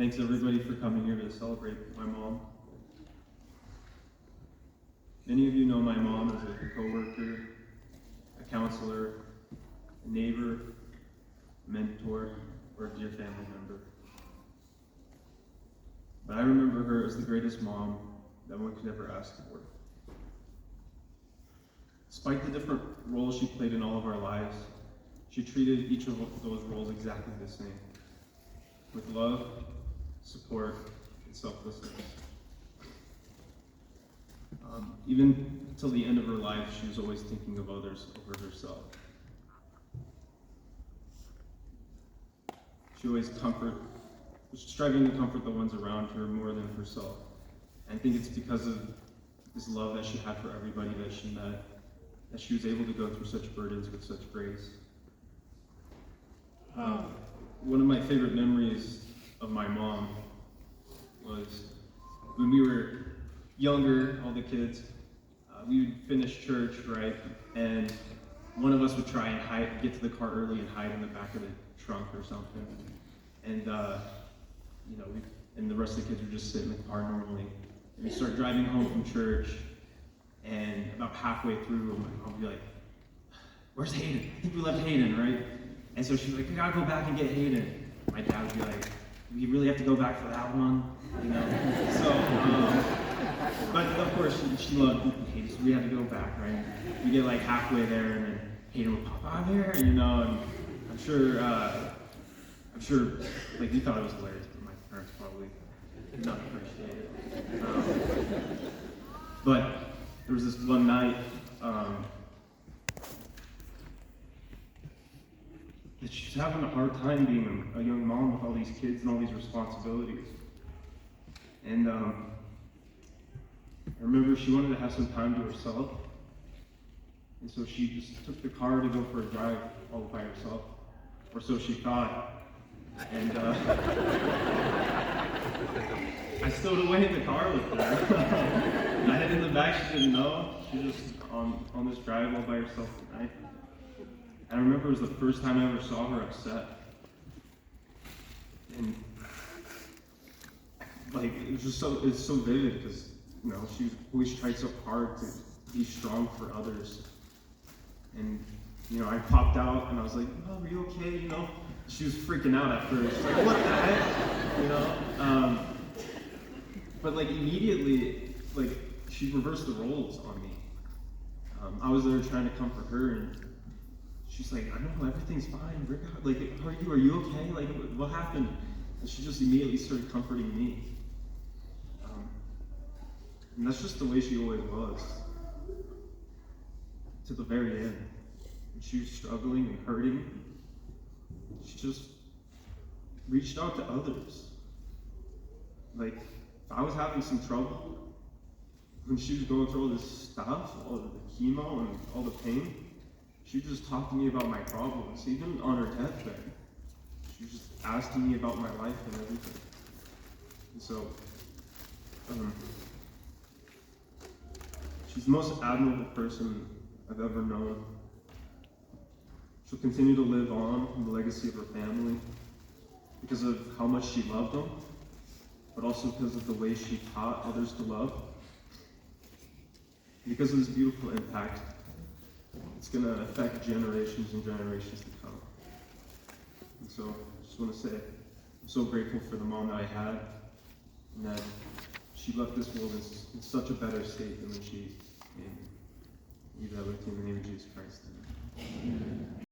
Thanks everybody for coming here to celebrate my mom. Many of you know my mom as a co-worker, a counselor, a neighbor, a mentor, or a dear family member. But I remember her as the greatest mom that one could ever ask for. Despite the different roles she played in all of our lives, she treated each of those roles exactly the same, with love, support, and selflessness. Even till the end of her life, she was always thinking of others over herself. She always was striving to comfort the ones around her more than herself. And I think it's because of this love that she had for everybody that she met, that she was able to go through such burdens with such grace. One of my favorite memories of my mom was when we were younger, all the kids, we would finish church, right? And one of us would try and get to the car early and hide in the back of the trunk or something. And, and the rest of the kids would just sit in the car normally. And we start driving home from church, and about halfway through, my mom would be like, "Where's Hayden? I think we left Hayden, right?" And so she's like, "We gotta go back and get Hayden." My dad would be like, "We really have to go back for that one?" You know? But of course, she loved Hayden, so we had to go back, right? We get like halfway there, and then Hayden would pop out there, and I'm sure, like, we thought it was hilarious, but my parents probably did not appreciate it. But there was this one night that she was having a hard time being a young mom with all these kids and all these responsibilities. And I remember she wanted to have some time to herself. And so she just took the car to go for a drive all by herself, or so she thought. And I stowed away in the car with her. I hid in the back, she didn't know. She was just on this drive all by herself at night. And I remember it was the first time I ever saw her upset. And like, it's so vivid because, she always tried so hard to be strong for others. And, I popped out and I was like, "Oh, are you okay?" She was freaking out at first. She's like, "What the heck?" But like immediately, like, she reversed the roles on me. I was there trying to comfort her, and she's like, "I know, everything's fine. Rick, like, how are you? Are you okay? Like, what happened?" And she just immediately started comforting me. And that's just the way she always was, to the very end. When she was struggling and hurting, she just reached out to others. Like, if I was having some trouble, when she was going through all this stuff, all the chemo and all the pain, she would just talk to me about my problems, even on her deathbed. She was just asking me about my life and everything. And so, she's the most admirable person I've ever known. She'll continue to live on in the legacy of her family because of how much she loved them, but also because of the way she taught others to love. Because of this beautiful impact, it's going to affect generations and generations to come. And so I just want to say, I'm so grateful for the mom that I had, and that she left this world in such a better state than when she came. In the name of Jesus Christ. Amen.